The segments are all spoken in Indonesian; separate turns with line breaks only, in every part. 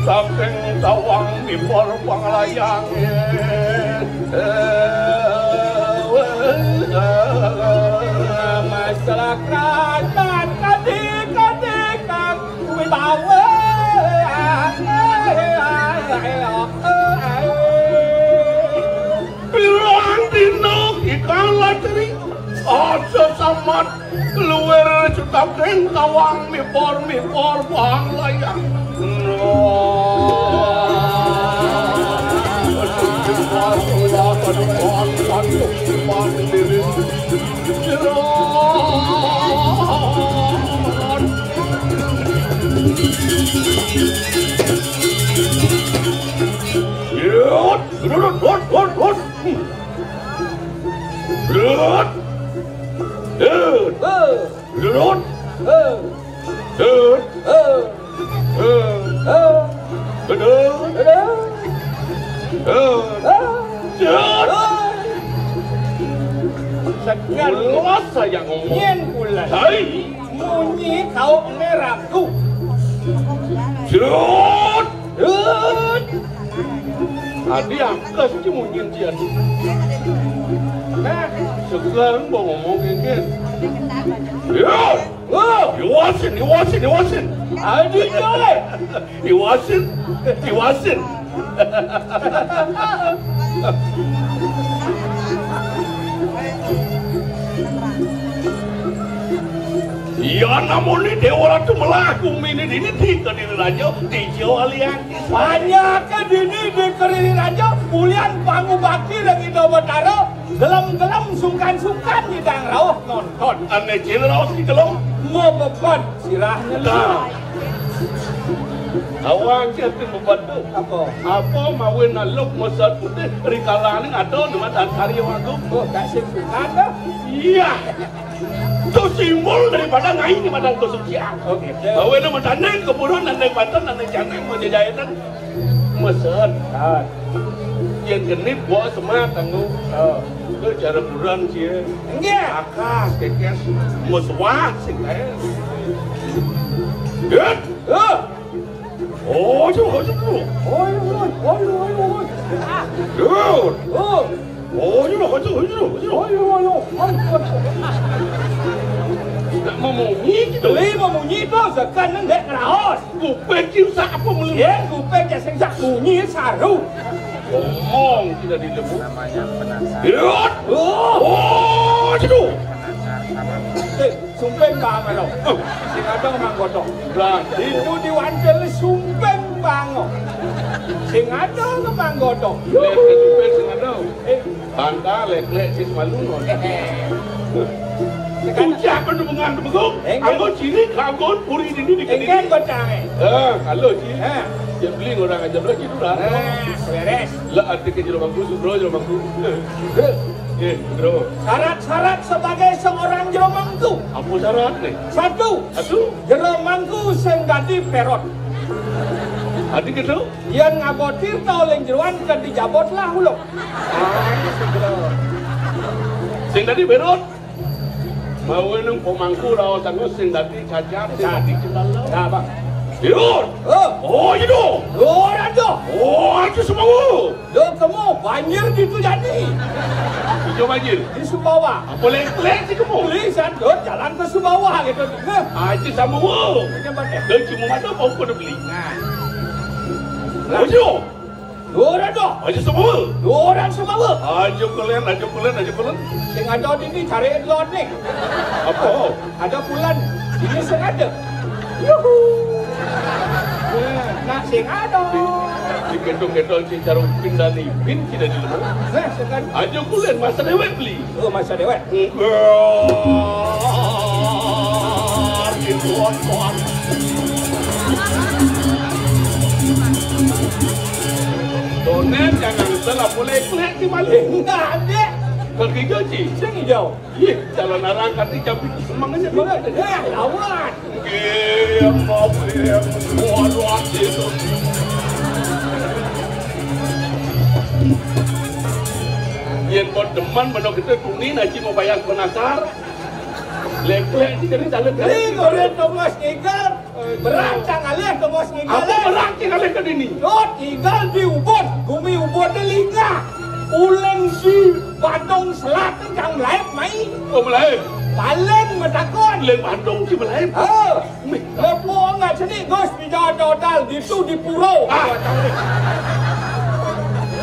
saking tawang mipor panglayang masalah kerajaan kadik-kadikan wibawa bilang dino ikan latri aja samat keluar saking tawang mipor panglayang sekian luas saya ngomong nyen bulan hai munyi kau merahku jerut tadi angkas ci munyi jian sekarang mau ngomong ingin ya iwasin aduh coy iwasin ya namun ini dewa ratu melaku ini tiga diri raja di Jawa Aliantis banyak dini di keriri raja bulian pangu bakti dan Indo Batara gelam-gelam sungkan-sungkan di dang rauh nonton aneh cilraus di gelom mau beban sirahnya lah awang kiatin membantu apa mawin naluk masat putih rikalaning atau dengan karya waktu kasih sukan dah iya itu simbol daripada ngai di madang kesucian oke mawin nama taneng keburuan nandeng banten nandeng caneng menjajahitan masat yang genit bawa semat tangguh itu cara buruan sih enggak akas kekes muswah sih kayak good oh coba dulu memunyi itu sekan nendek raos kuping kiusa apa melihat kuping jaseng sak munyi saru ngomong tidak dilebut namanya penasar oh itu.
Sumpeng bang lo. Sing ada manggodok. Itu diwancel sumpeng bang. Sing ada manggodok.
Lek sumpeng sing ada. Bangka lek sing malu non. Kucak kan dengan begitu. Aku ciri kagon puri ini di kediri.
Enggan bacang.
Kalau ciri. Dia beli orang aja berarti itu dah.
Beres.
Lah arti ke jero bangku subro jero bangku. Bro.
Syarat-syarat sebagai seorang jero mangku.
Apa syarat nih?
Satu. Jero mangku sing dadi perot.
Adik itu?
Yang ngabotir tau leng jeruan kan dijabot lah ulo.
Sing dadi berot. Mau nung pemangku rawa sanggup sing dadi cacat sing dadi cendala.
Nah bang.
Berot. Oh itu.
Oh ada.
Oh itu semua.
Lo kamu banjir gitu jadi.
Hijau banjir.
Di Sumbawa.
Apa lek sih kamu?
Tulisan lo jalan ke Sumbawa gitu.
Aja sama wo. Dan cuma ada mau kau beli.
Nah.
Ojo.
Orang tu.
Aja semua.
Orang semua.
Aja kalian.
Sing ada di ni cari lot ni.
Apa?
Ada pulan. Ini sengaja. Yuhu. Nak sing ada.
Di gedung-gedung si carung pindah ni pin tidak di rumah.
Nah, sekarang.
Aja kalian masa dewek beli.
Oh, masa dewek.
Donen jangan salah boleh klek di balik.
Enggak ada.
Kaki gaji.
Sing hijau.
Ih, Calonarang kati campur semangatnya
Mana? Lawan.
Mau buat itu. Yang mau deman benar kita kuning aci mau bayar Penasar. Lek-lek di jadi jalan kan.
Ini goreng Thomas Ngigal. Berancang alih Thomas Ngigal.
Apa berancang alih ke sini?
Dot Ngigal di Ubud. Bumi Ubud di Lingga. Uleng si Bandung Selatan kang melaip mai.
Oh melaip.
Paling metakon.
Leng Bandung si melaip.
Lepo enggak sini Gus di Dodal di tu di pulau.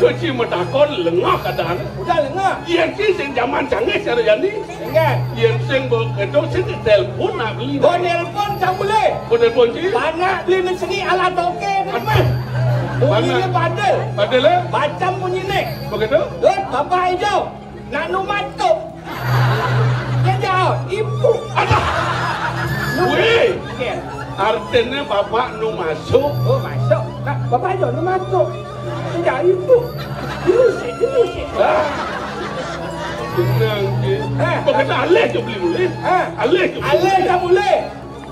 Kecil metakon lengah kadang.
Udah lengah.
Yang sing zaman canggih cara jadi.
Enggak.
Yang sing berkedok sing telpon nak beli.
Kau nelpon tak boleh.
Kau telpon sih?
Banyak beli di sini ala toke ni mah. Bunyinya bandel.
Bandel lah?
Macam bunyi ni.
Begitu?
Dut, bapak hijau. Nak numatuk. Yang jauh, ibu.
Ada. Weh.
Okay.
Artinya bapak nu masuk.
Oh, masuk. Nak, bapak hijau numatuk. Yang jauh, ibu. Dilusik.
Senang je. Begitu alih je beli boleh. Alih je.
Alih tak boleh.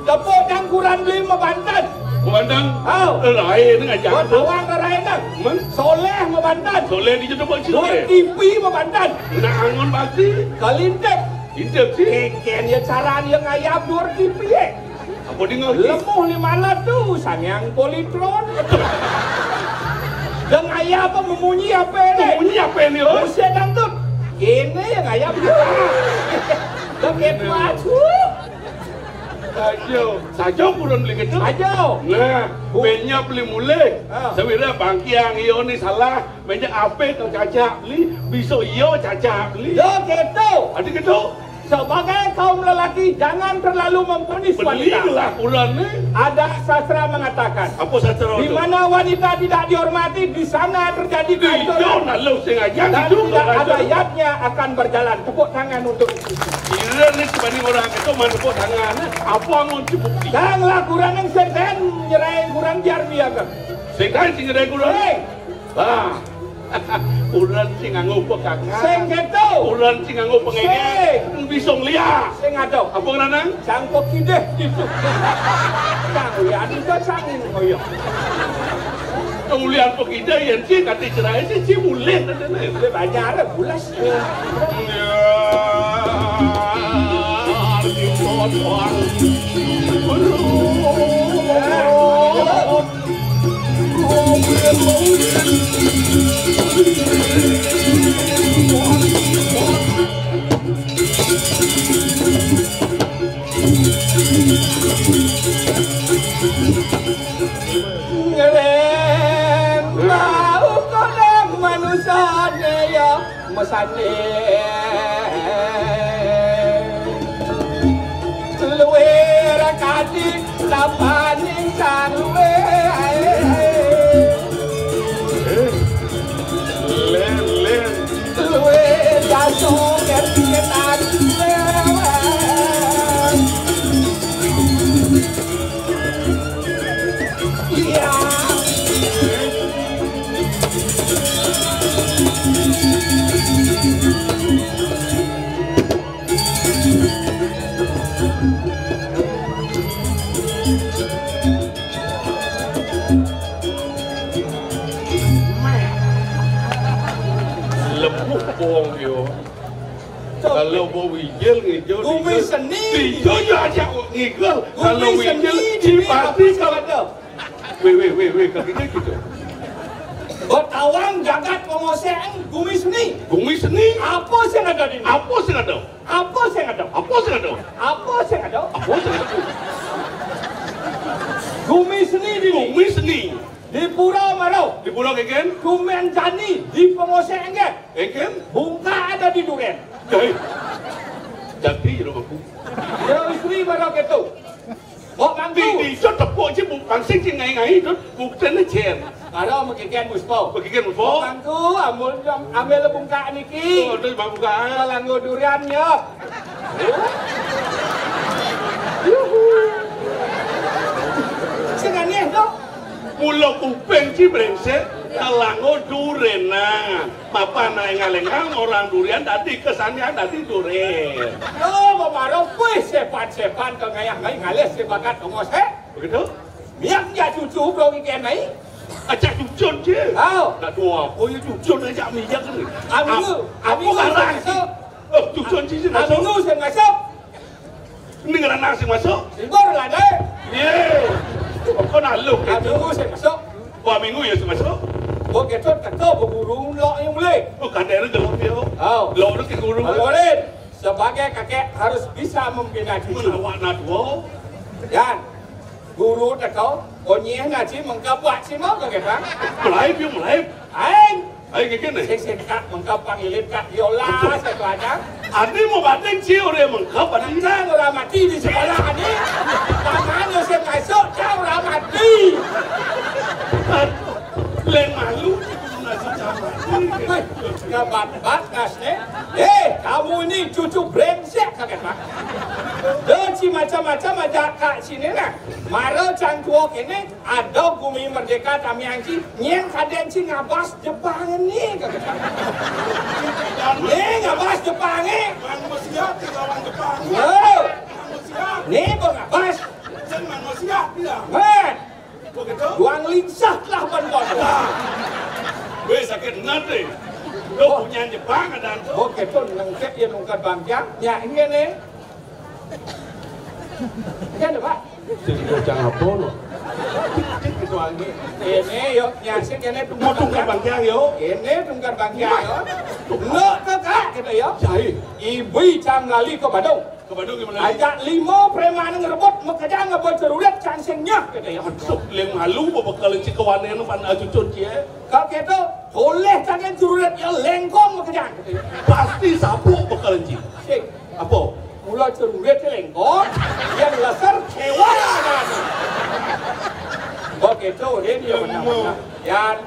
Tepuk jangkuran beli membantan.
Memandang
lain
dengan
jangan awang ke lain dah. Soleh membantan.
Soleh di jatuh baju.
Dua TV membantan.
Nak angon bakti.
Kalintep.
Intep sih.
Keken dia cara dia ngayap dua TV.
Apa dia ngerti?
Lemuh 500 tu sanyang politron. Dan ngayap apa memunyi apa ni?
Memunyi apa ni?
Usia dangdut. Ini yang ngayap dia. Dah ketua tu.
Saja kurang beli gitu.
Saja.
Nah, banyak beli mulai. Sebenarnya bangki yang iyo ni salah. Banyak apa kau caca beli, bisa iyo caca beli.
Yo gitu.
Ada gitu.
Sebagai kaum lelaki jangan terlalu memponis wanita.
Belilah kurang ni.
Ada sastra mengatakan.
Apa sastra itu?
Di mana wanita tidak dihormati, di sana terjadi kehancuran.
Dan
tidak ada ayatnya akan berjalan. Tepuk tangan untuk itu.
Kira ni sebanding orang itu mana tepuk tangan. Apa ngon bukti?
Janganlah kurang yang senten nyerahin kurang biar biarkan.
Sekarang sing nyerahin kurang. Kurang sing nganggo kakak.
Sing gitu.
Kurang sing nganggo pengege. Bisa ngeliat.
Sing ada.
Apa nganang?
Cangkok kideh gitu. Sang lihat itu sangin koyo.
Kemuliaan pekida yang si kata cerai si boleh tadi ni.
Banyak ada bulas. Masane apa ning sanwe
len
luwe jaso ketan iya
buông yo kalau mau wigil ngijil
kumis seni
itu aja ngigil kalau wigil cipati kalau weh kakinya gitu
Betawang jagat pengosean kumis seni apa sih ada di sini kumis seni di Pulau Marau,
di Pulau Keken,
Kumen Jani di pengosean
Keken,
bunga ada di Duren.
Jadi aku.
Kalau istri Marau gitu, mau mangku.
Di so tepuk je buk pangsing je ngai itu bukten chen.
Marau mekikian muspo.
Muspo.
Mangku ambil bunga niki.
Oh, tu bang buka.
Langgo duriannya. Sengannya tu.
Pulau kupeng ci brengsek kelango duren nah papa naengalengang orang durian tadi kesannya tadi duren
oh Marau kuih sepan ke ngayah-ngayah ngales sebakat ngose
begitu
miaknya cucu bro ikan nai
aja cucun je tak dua apa ya cucun aja minyak ni
Abi
karang cucun je
masuk Abi saya masuk
ni ngerang nasi masuk
sibor lah deh
kau nak luk
Minggu saya masuk.
Wah minggu ya saya masuk.
Buat ketot kata bergurung lok yang boleh.
Bukan dari gelap dia. Lok tu ke gurung.
Boleh. Sebagai kakek harus bisa membina cucu.
Awak nak dua.
Dan guru tekau, onyeh naci mengkapak si mau kakek bang.
Mulai. Aing kekene.
Sek mengkap pangilit kak yola saya belajar.
Adi mau bateng ciu dia mengkap adi.
Nang orang mati di sekolah adi. Pamannya saya masuk kau orang mati.
Len malu nasi campur.
Ngebat-bat nasnya. Kamu ini cucu brengsek kakek bang. Deci macam-macam aja kak sini nah. Mara cangkuok ini ada bumi merdeka kami angci nyeng kaden si ngabas Jepang ini kakek bang. Ngabas Jepang ini.
Manusia lawan Jepang.
Nih kok ngabas.
Manusia bilang. Begitu?
Duang lincah lah ban-ban.
Weh sakit nanti. Kau punya Jepang ada tu.
Begitu nengkep ya nungkat bangjang. Ya ini nih. Kan Pak?
Jadi jangan apa lo.
Ini yuk nyasik ini
tungkat bangjang yo.
Ini tungkat bangjang yo. Lo ke kak kita yo.
Cai.
Ibu jam lali ke Badung.
Ke Badung gimana?
Ajak 5 preman ngerebut mekejang ngebut cerulet cansingnya kita yo.
Masuk leng malu bakal cikawan yang pan acucun cie.
Kau kita boleh tangan cerulet yang lengkong mekejang kita yo.
Pasti sapu bakal cik. Apa?
Mula cerulet lengkong yang lesar kewa kan. Begitu ini yang mana-mana. Yang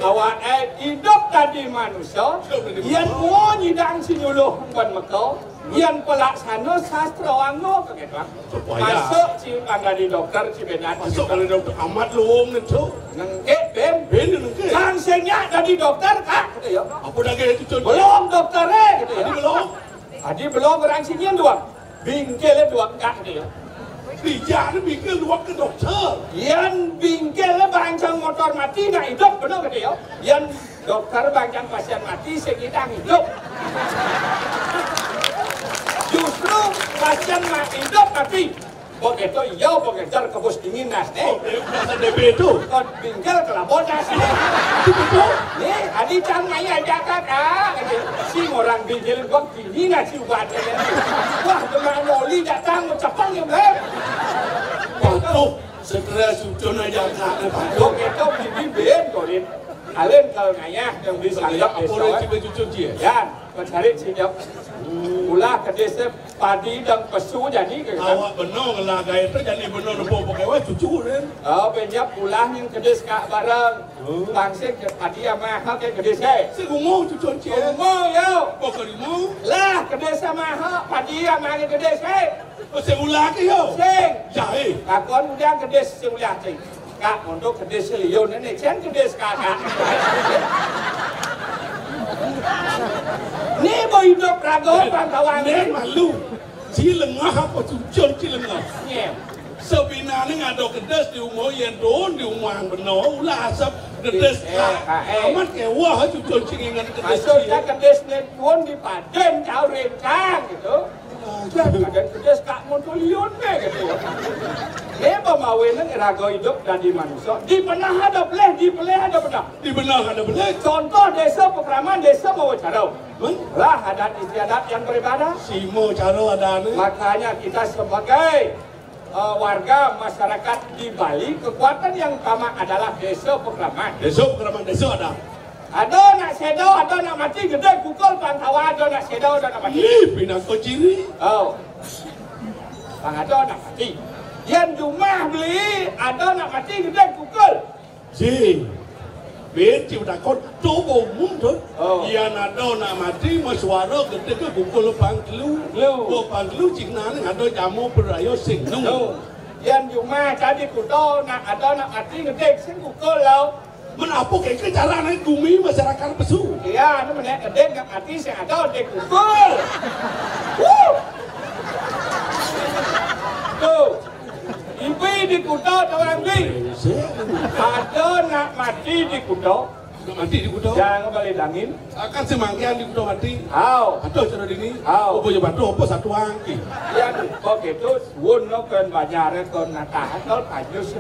awak hidup tadi manusia, yang mau nyidang sinyuluh ban mekau, yang pelaksana sastra wango kaget bang. Masuk si panggadi dokter si benat.
Masuk panggadi dokter amat luang itu.
Nengke ben
nengke.
Cansingnya tadi dokter kak gitu ya.
Apa dah kaya itu contoh?
Belum dokternya gitu ya.
Adi
belum berangsinya doang. Bingkelnya doang kak gitu ya.
Bijak ni bingkel dua ke dokter.
Yang bingkelnya bancang motor mati nak hidup benar gitu ya. Yang dokter bancang pasien mati sekitar hidup. Justru pasien mati hidup mati. Begitu iya begitu kebus dingin nas nih.
Pasien DB itu.
Kau bingkel kelabon nas nih. Nih, adi cang maya jakat si orang bingkel gua gini nak si ubatnya. Wah, teman loli datang mencepang ya beb.
Waduh, segera sucun aja kak.
Begitu bibi ben korin. Alen kalau ngayah yang bisa lihat
apa orang cibe cucun dia?
Ya, mencari sinyap. Ulah kedesnya padi dan pesu jadi ke kan?
Awak benar lah gaya itu jadi benar lepas pakai wah cucu kan?
Oh banyak ulah yang kedes kak bareng. Langsung ke padi sama hak yang kedesnya.
Si ngomong cucu cie.
Ngomong yo.
Bukan ngomong.
Lah kedes sama hak padi sama yang kedesnya.
Oh si ulah ke yo.
Sing.
Jai.
Kakon udah kedes si ulah sing. Kak untuk kedes liun ini cen kedes kakak. Ni mau hidup ragu pantauan
ni malu. Ci lengah apa cucun ci lengah. Sebenarnya ada kedes di umur yang don di umur benar ulah asap kedes amat kewah cucun ci ingat kedes.
Maksudnya kedes ni pun di paden jauh rencang gitu. Dan kedes kak montolion ni gitu. Dia pemawin ni ragu hidup dan di manusia. Di benah ada boleh, di boleh ada benah.
Di benah ada boleh.
Contoh desa pekraman desa mau cara. Lah adat istiadat yang beribadah.
Si mau cara ada ni.
Makanya kita sebagai warga masyarakat di Bali, kekuatan yang utama adalah desa pekraman.
Desa pekraman desa ada.
Ada nak sedo, ada nak mati, gede pukul pantauan, ada nak sedo, ada nak mati.
Pinang kau ciri.
Oh, bang ada nak mati. Yang rumah beli, ada nak mati, gede pukul.
Si. Beci udah kau coba umum tu, yang ada nak mati masuara gede ke pukul pangkelu, pangkelu cina ni ada jamu berayo singnu.
Yang rumah jadi kudo nak ada nak mati gede sing pukul lau.
Menapa ke cara nak gumi masyarakat pesu?
Iya, ni mana gede nak mati sing ada gede pukul. Tuh. Ibu di kudo orang ni. Ada nak mati di kudo.
Nak mati di kudo?
Jangan balik angin.
Akan semangkian di kudo mati.
Aw.
Ada cara ini.
Aw.
Apa je batu apa satu angki.
Ya, begitu. Wun no kan bajar kan nata atau kajus.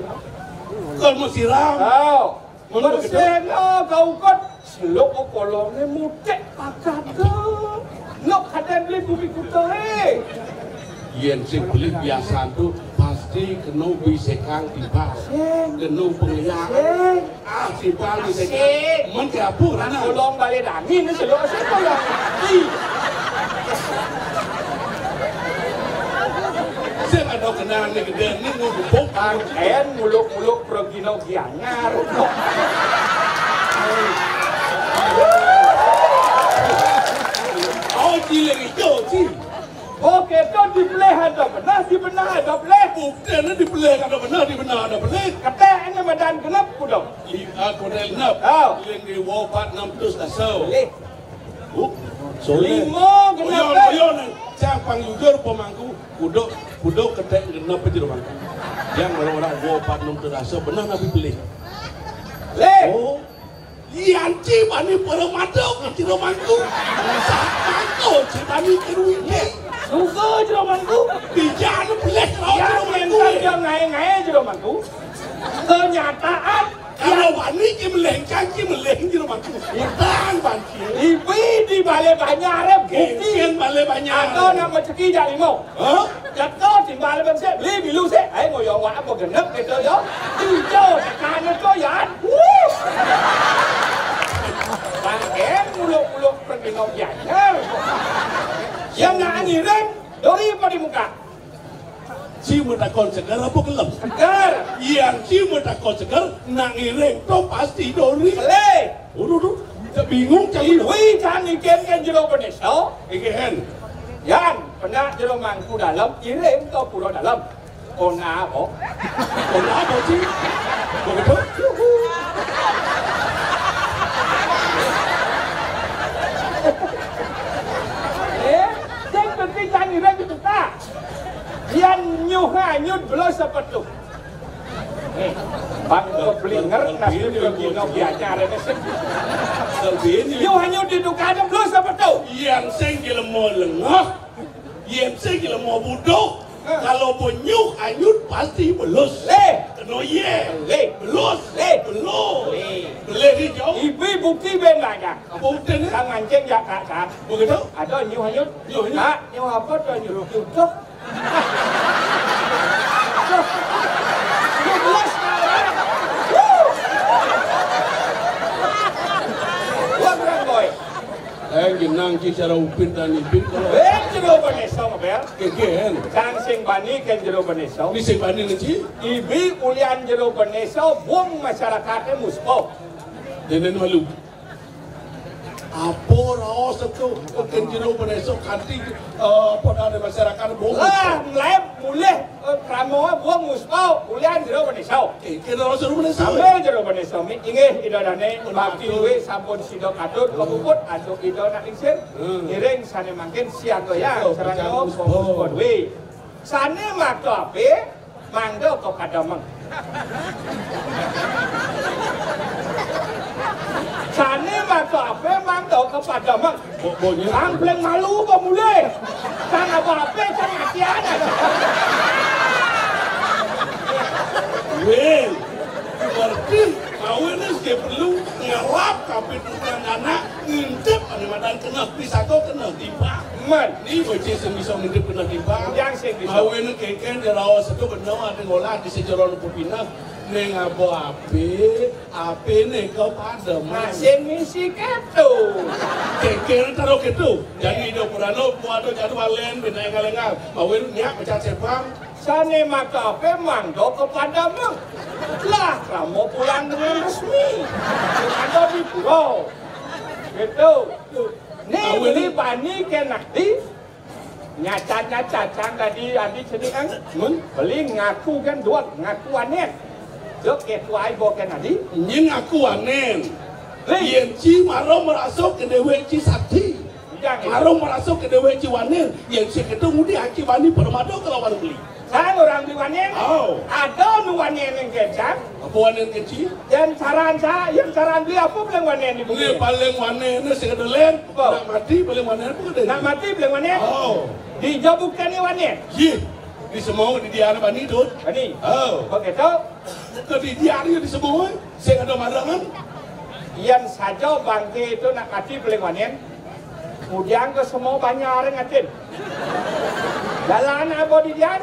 Kau mau siram.
Aw. Bersen kau kot. Selok kolom ni mutek pakat ke. Nok kadang beli bumi kudo
Yen sing beli biasa tu pasti kena bisekang tiba. Kena penglihat. Tiba bisekang. Men kapur
Nak kolong balik angin ni selok saya kolong.
Saya ada kenal ni gede ni ngubuk.
Angin muluk-muluk pergino gianyar.
Oh cilik hijau cik.
Okey, tu dibelih ada benar, di benar ada belih.
Bukan ni dibelih ada benar, di benar ada belih.
Kata ini badan genap kudo.
Aku dah genap. Yang di wapat 600 dah so.
Boleh.
Lima
genap.
Oyon cakang jujur pemangku kuduk ketek genap di rumahku. Yang orang-orang wapat 600 dah so benar nabi belih.
Leh.
Oh. Yanci bani permadok di rumahku. Sakako cibani kerui.
Suka je romanku.
Bijak ni pelik kau
Yang mental yang ngai-ngai je romanku. Kenyataan
kalau bani ki melengkang ki meleng di rumahku. Utang banci.
Ibu di balai banyak ada bukti.
Kan balai banyak.
Atau nak menceki jadi mau. Jatuh di balai banyak. Beli bilu se. Mau yang apa genap gitu yo. Hijau tekan itu yan. Bangken muluk-muluk pergi ngopiannya. Yang nak ngiring dari apa di muka?
Cuma takon segar apa gelap?
Segar.
Yang cuma takon segar nak ngiring tu pasti dori.
Boleh.
Udah, bingung cakap.
Iwi jangan ikan jeruk penis. Oh,
ikan.
Yan pernah jeruk mangku dalam, ngiring tu pulau dalam. Kona apa?
Kona apa sih? Begitu?
Jangan ngiring itu tak. Yang nyuh belum seperti. Bang belinger nasi pergi ngopiannya ada mesin. Nyuh diduga belum seperti.
Yang senggil mau lengah, yang senggil mau budok. Kalau penyuh anyut pasti belus.
Leh.
No ye.
Leh.
Belus.
Leh.
Belus. Leh hijau.
Ibu bukti benarnya.
Bukti ni.
Kang mancing jak kak.
Begitu?
Ada nyuh anyut.
Nyuh.
Nyuh apa tu nyuh? Tutup. Nyuh belas sekarang. Wah berang boy.
Kenang cara upin dan ipin kalau.
Jero beneso ngabel.
Keken.
Cang sing bani ken jero beneso.
Ni sing bani nanti.
Ibi ulian jero beneso buang masyarakatnya muspo.
Denen malu. Apa raos itu ken jero beneso kanti pada masyarakat bohong.
Mulai pramoa buang muspo ulian jero beneso.
Keken raos jero beneso.
Ambil jero beneso mi ingeh idodane bakti we sampun sido katut kebubut aduk ido nak lingsir. Ngiring sane mangkin siaga ya serangno muspo we. Sane makto ape mangdo kepada meng. Sane makto ape mangdo kepada meng. Sampleng malu kok mulai. Kan apa-apa kan hatian.
Well, berarti kawin ini perlu ngelap kapit bukan anak ngintip pada madan kena pisako kena tiba.
Men,
Ni bocah sing bisa ngintip kena tiba.
yang sing bisa.
Kawin ini keken di rawas itu benar ada ngolah di sejaron pupinah. Neng abo ape nih kau pada
Masih misi ketu.
keken taruh gitu. Jadi do purano puado jadwalen bina engal-engal. Kawin nyak pecah sepang.
Sane maka ape mangdo kepada meng. Lah, kamu pulang dengan resmi. Ada di pulau. Gitu. Nih, beli bani ke nakdi. Nyaca-nyaca tadi adi sini kan. Beli ngaku kan dua ngakuannya. Dok ketua ibu kan adi.
Nying aku anen. Yen ci maro merasuk ke dewe ci sakti. Maro merasuk ke dewe ci wanen. Yen si ketemu di haki bani permado kelawan beli.
Saya orang di wanen.
Oh.
Ada nu wanen yang kecap.
Apa wanen kecil?
Dan saran saya, yang saran dia apa bilang wanen di bumi?
Ini paling wanen sing kedelen.
Apa?
Nak mati paling wanen apa kedelen?
Nak mati bilang wanen?
Oh.
Dijabukkan ni wanen.
Ye. Di semua di dia bani dot.
Bani.
Oh.
Begitu.
Ke di dia di semua sing ada marangan.
Yang saja bangke itu nak mati bilang wanen. Kemudian ke semua banyak orang ngatin. Jalan apa di dia?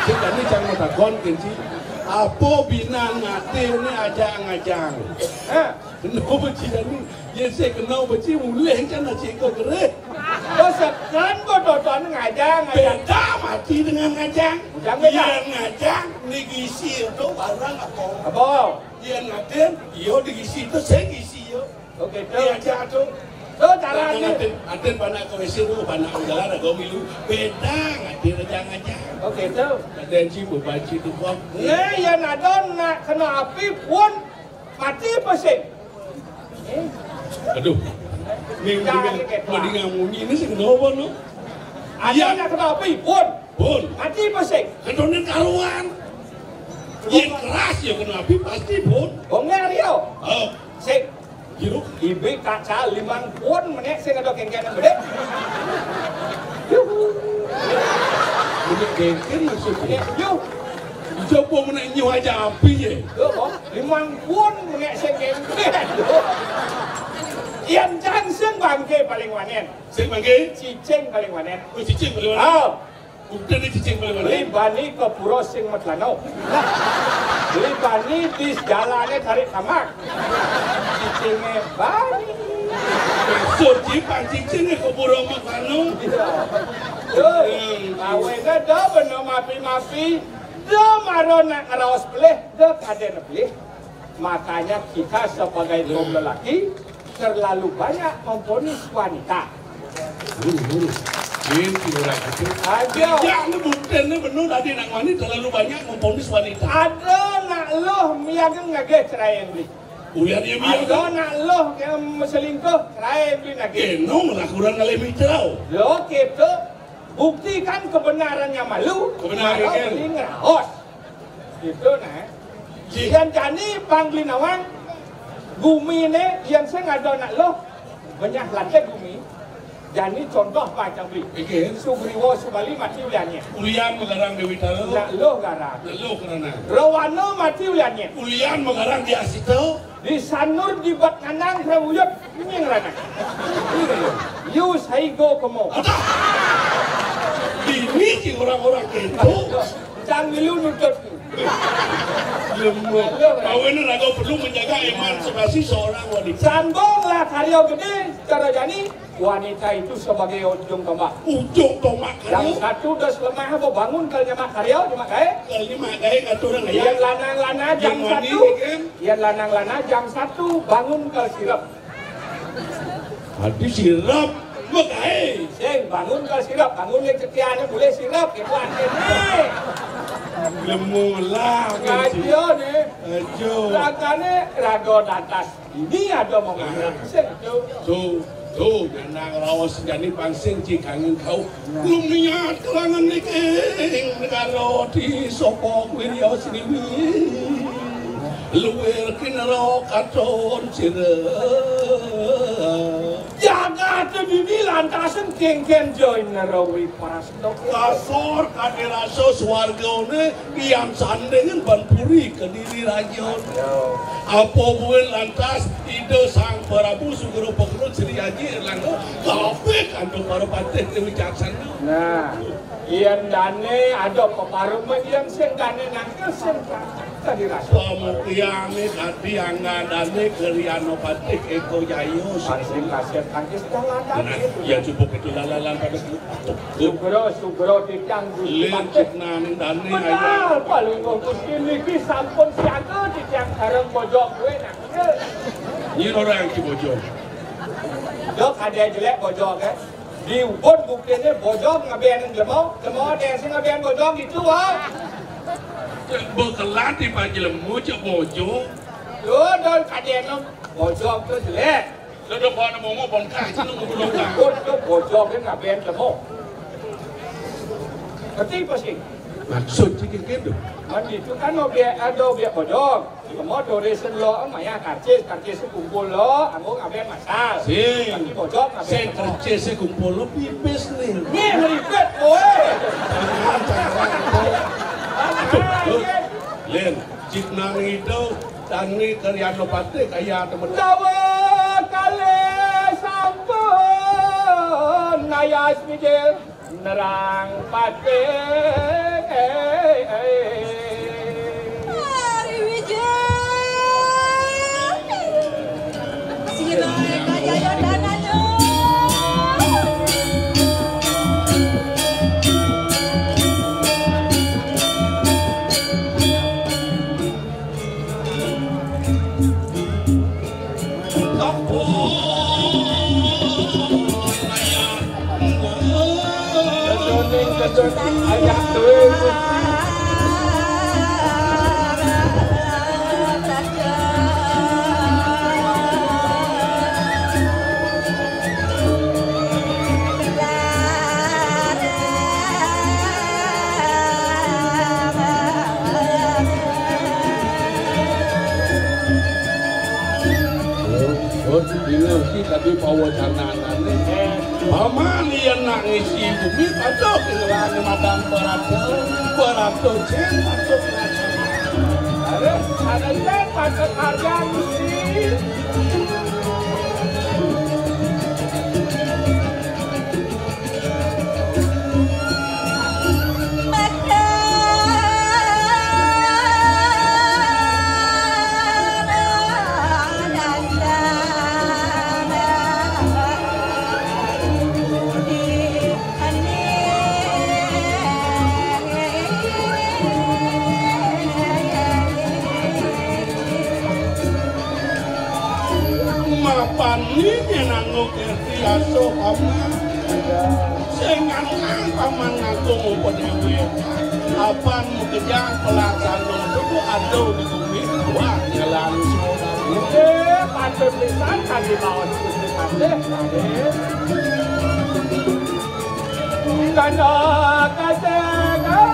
Sing tadi jangan takon kenci. Apa bina ngate ni ajang-ajang. Kenapa beci ni? Yang saya kenal beci mulai kan nak cekok kere.
Dosakan bodohan ngajang.
Beda mati dengan ngajang.
Jangan beda.
Yang ngajang negisi itu barang apa?
Apa?
Yang ngaten, yo negisi itu saya gisi yo.
Oke,
Dia aja tu.
tu cara ni.
Ngaten panak kau esiru panak ujalan agak milu. Beda ngaten ajang-ajang.
Oke, tu.
Dan si bebaci tu buang.
Ni yang ada nak kena api pun mati pasing.
Aduh. Mendingan munyi ni sih kenapa no?
Ada nak kena api pun mati pasing.
Kedonen karuan. Yang keras ya kena api pasti pun.
Bongnya dia.
Oh,
Sik.
jeruk.
Ibu kaca 5 pun menek sing ada kengken yang gede.
Ini kengken maksudnya.
Yuh.
Coba menek nyu aja api je.
Tuh, 5 pun menek sing kengken. Yang jangseng bangke paling wanen.
Saya panggil.
Cicing paling wanen.
Oh, cicing boleh mana?
Oh,
Udah ni cicing boleh mana?
beli bani ke pura sing metlano. Beli bani di jalannya tarik tamak. Cicingnya bani.
So, cipang cicing ni kau burung makano.
Tuh, awalnya dah benar mapi-mapi. Dah marah nak ngerawas pelih. Dah kaden pelih. Makanya kita sebagai kaum lelaki terlalu banyak memponis wanita.
Ini orang itu.
Ada.
Yang bukti ni benar tadi nak wanita terlalu banyak memponis wanita.
Ada nak loh miagen ngage cerai yang beli.
Ulian dia biar
Ada nak loh yang selingkuh cerai yang beli ngage.
Kenong lah kurang kali mitau.
Lo kita buktikan kebenarannya malu.
Kebenaran kan?
Beli ngerahos. Itu nah. Yang jani panggil nawang. Gumi ni yang saya ada nak loh banyak lantai gumi. Jadi contoh macam beli.
Okey.
Sugriwo Subali mati uliannya.
Ulian mengarang Dewi Taro.
Nak loh garang.
Lalu kerana.
Rawano mati uliannya.
Ulian mengarang di Asito.
Di Sanur di Bat Kanang Prawuyot ini ngerana. You say go kemo.
Ini orang-orang itu.
Jangan liu nutut.
Kau ini raga perlu menjaga emansipasi seorang wanita.
Sambunglah karya gede cara jani. Wanita itu sebagai ujung tombak.
Ujung tombak
Yang satu dos lemah apa bangun kalau nyemak karya nyemak gae.
Kalau nyemak gae katurang ya.
Yang lanang-lana jam 1. Yang lanang-lana jam 1 bangun ke sirap.
Hadi sirap. Makai,
bangun ke sirap, bangun yang sekiannya boleh sirap, itu aneh.
Lemulah,
ngajo nih,
ngajo.
Ragane rago datas, ini ada mau ngomong,
tuh, jangan rawas jadi pangsing cikangin kau. Belum niat kelangan niking, negara di sopok wirya sini. Luwer kinaro katon sirap.
Jaga tebini lantasan kengken join narawi paras dok.
Kasor kadiraso swargone kiam sandengan banpuri kediri rajon. Apa buel lantas ide sang Prabu Sugro Pokro Sri Haji Erlangga kape kanto para patih wicaksana.
Nah, iyan dane ada peparuman yang sing dane nangkel sing kadiraso.
Pamukiyane kadi anggadane keriano patih eko yayo
sing kaset tangkis daladan itu.
Ya cukup itu lalalan pada
Sugro dicang
Lincik nang dane
benar, paling kongkus ini sampun siaga dicang sareng pojok gue nangkel.
Ini orang yang bojong.
Dok ada jelek bojok kan? Di ubon buktinya bojok ngabianin lemau ada yang ngabian bojok itu wah.
Bekelat di pagi lemu cek bojong.
Tuh, don kaden bojok tuh jelek.
Sudah pada mau ngomong kai, sini ngomong kai.
Bojok kan ngabian lemau. Ngerti pasti?
Maksud cikin gitu.
Itu kan ada obyek bojok. Semua doresan lo, maya karcis kumpul lo, aku ngabian masal. Tapi bojok ngabian lemau.
Karcis kumpul lo pipis nih.
Nih ribet boy.
Len, cik nang itu tangi karya lopate kaya temen.
Dawa kale sampun nayas mijil nerang pate.
Hari wijil. Siroi kaya dananya.
Ayah tuh.
Bingung sih tadi bawa canaan nih. Mama lian nangis ibu minta dok kehilangan madam beratus cen masuk
ada cen masuk harga sih.
Panini nanggo kerti aso paman sengan paman ngaku mau dewe apan mau kejang pelaksana itu ada di bumi wah jalan semua
patut lisan kan di bawah deh karena kajengan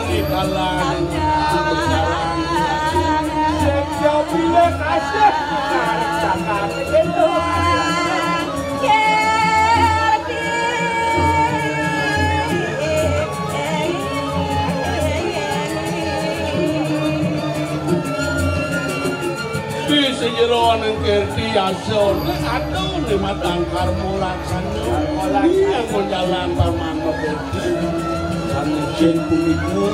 Rikalang
Sejauh bila kasih Sangat itu
di sejeroan yang kerti ason atau di matang karmu laksana yang menjalan paman bekerti karena jengku itu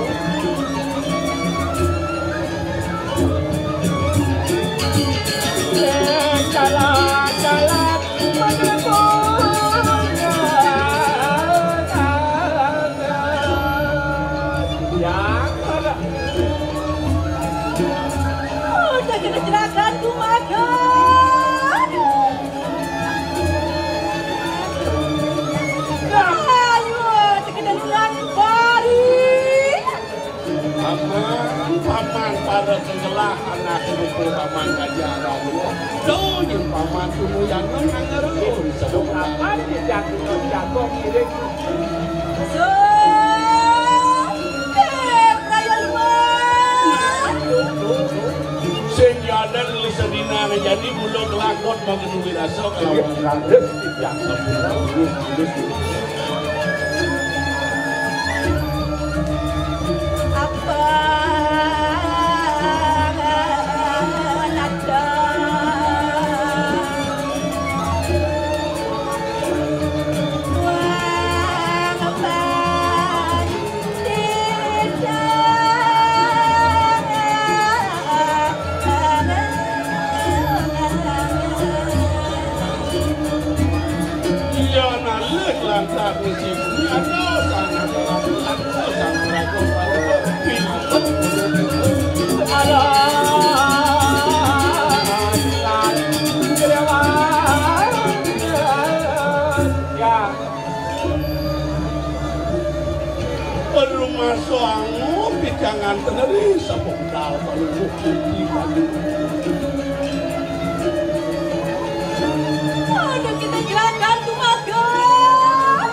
jalan menemunya yang ada
tak kena jelakan ku makan ayo tak kena jelakan bari
paman pada tenggelah anak rumput paman kajaran tuh yang paman tunggu yang menangerun
sebelum apa jatuh kiri
so raya lima
senjadan lisadina jadi bulu kelakot bagi wirasa kalau
apa nada wang apa
iya nalek lantak musim ada sangat ragu rumah suamu jangan teneri sepokdal kalau bukti pagi
ada kita jelakan tu makan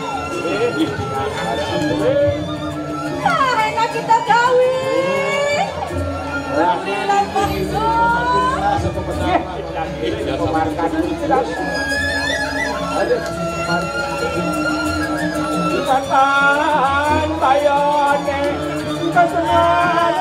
enak kita kawin Alhamdulillah bangsa
Ikatan bayone kesenangan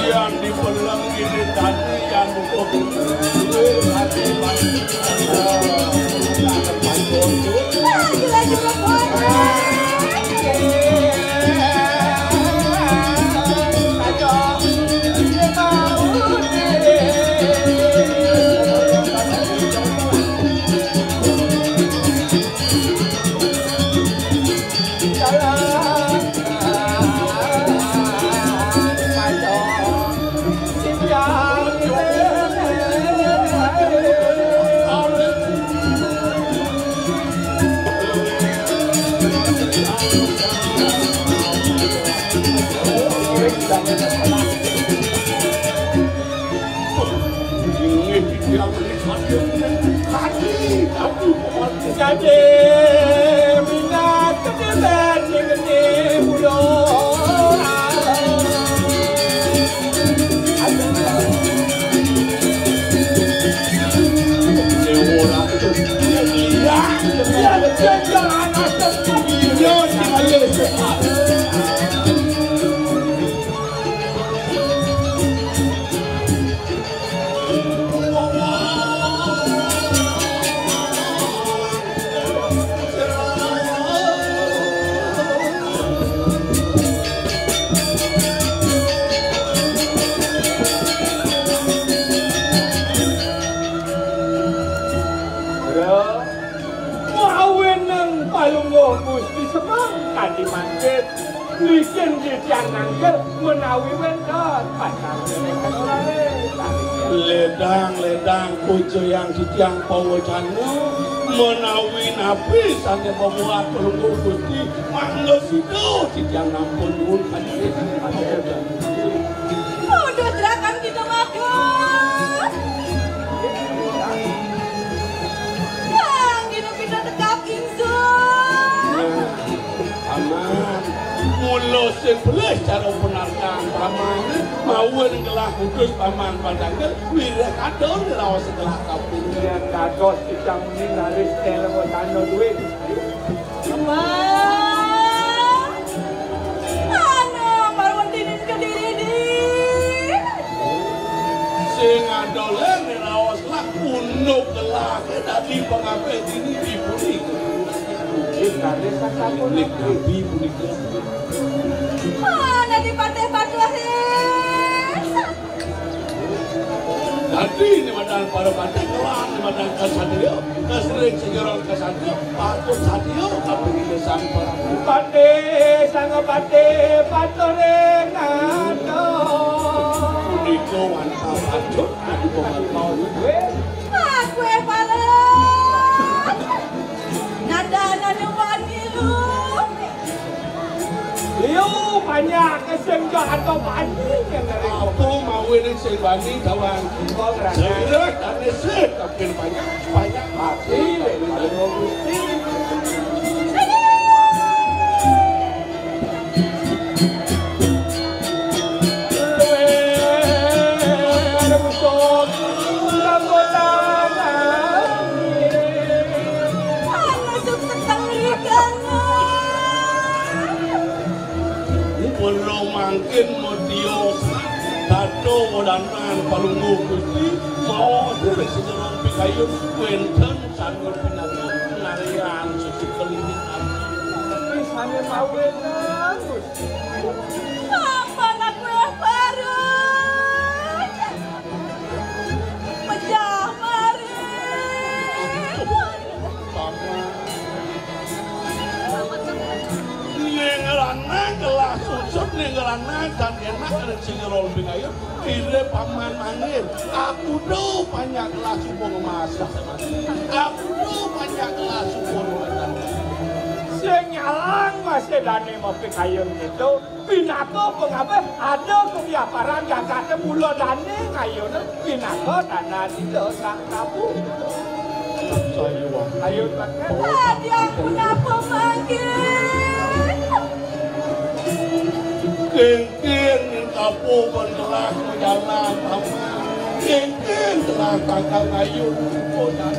yang dipelang ini tadi yang buku hati
jadi minat kebelan gede pulau Manggil, licin di tiang nanggil, menawi wendot, pasang menekan orang ledang, pucu yang di tiang pawajanu,
menawi nabi sange bawa tulung Gusti mangga sido tijang nampun nuwun kanjeng.
Udah serahkan kita makan. Yang kita pindah tegap ingsun.
Aman. Mula sing belas cara penarkan paman mawon gelah kudus paman padangel wireh kadon raos setelah kapulian
kados tijang muni naris telepon tano duit.
Sing adolen raos lah unuk gelah dadi pangape ini dipuni. Kita desa kapulik nabi punika.
Mana di pantai Batu
Dadi ini madan para pantai kelan di madan kesatrio kesering sejarah kesatrio patut satrio tapi di desa para
Pantai sang pantai patorengan.
Niko wanta patut adu pemantau gue.
Aku paling. Nada wani lu.
Liu banyak kesenggah atau banding yang dari
Apa mau ini sing banding kawan? Seirah dan nesek tapi banyak hati. Mungkin modios tato modanan palunggu Gusti mau dari sejarah pikayun wenten sanur pinato narian suci kelinitan
tapi sana mau enak Gusti.
Apa nak kue baru? Pecah mari.
Nengelana gelas susut nengelana dan enak ada singerol bingayun kira paman mangir aku do banyak gelas subuh ngemasak aku do banyak gelas subuh ngemasak
Senyalang masih dani mau pikayun itu pinako pengapa ada kebiaparan yang kata bulan dani kayun pinako dana itu sang tabu ayo
Tadi aku napa manggil?
Kengkeng kapo bergerak menjalan paman kengkeng telah tangkal ngayun kodan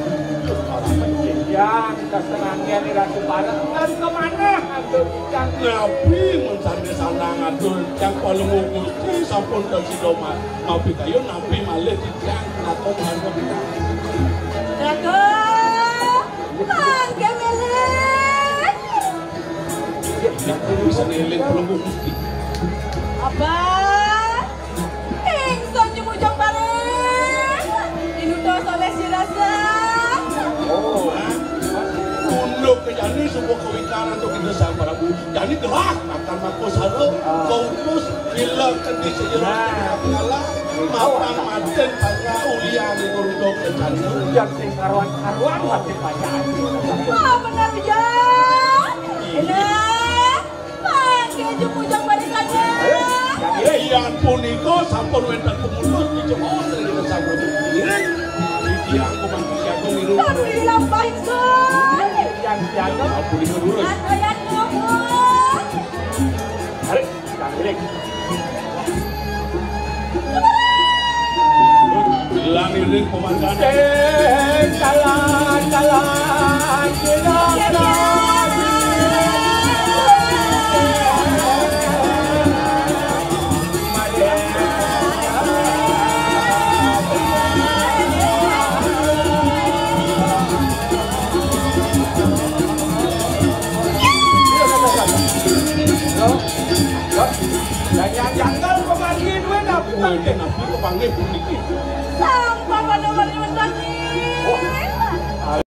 yang kesenangan di Ratu Barat dan kemana aduh yang
Nabi mencari sanang aduh yang paling Gusti sampun ke Sidoma Nabi kayu Nabi malih dijang atau harga
Raga, manggil melek.
yang bisa nilai paling Gusti
Abah, ingsun jemujang bareng. Dinutos oleh si rasa.
Unduk ke jani sebuah kewikaran untuk kita sama Prabu jani gelak akan makos halo kau terus bila kedis sejarah pengalah mapan maden pada ulian di gurudok ke jani
yang sing karuan masih banyak
Benar ujang. Enak, manggil jemujang barisannya.
Yang puniko sampun wenten pemulus di Jemon dari desa Prabu Ireng iki aku manusia aku miru
Tapi dilampah ingsun.
yang jaga
aku dulu
Ayat ngomong.
hari yang milik
bilang iring pemandangan
jalan dan yang janggal pemanggil duit apa?
Nabi kepanggil bunyi.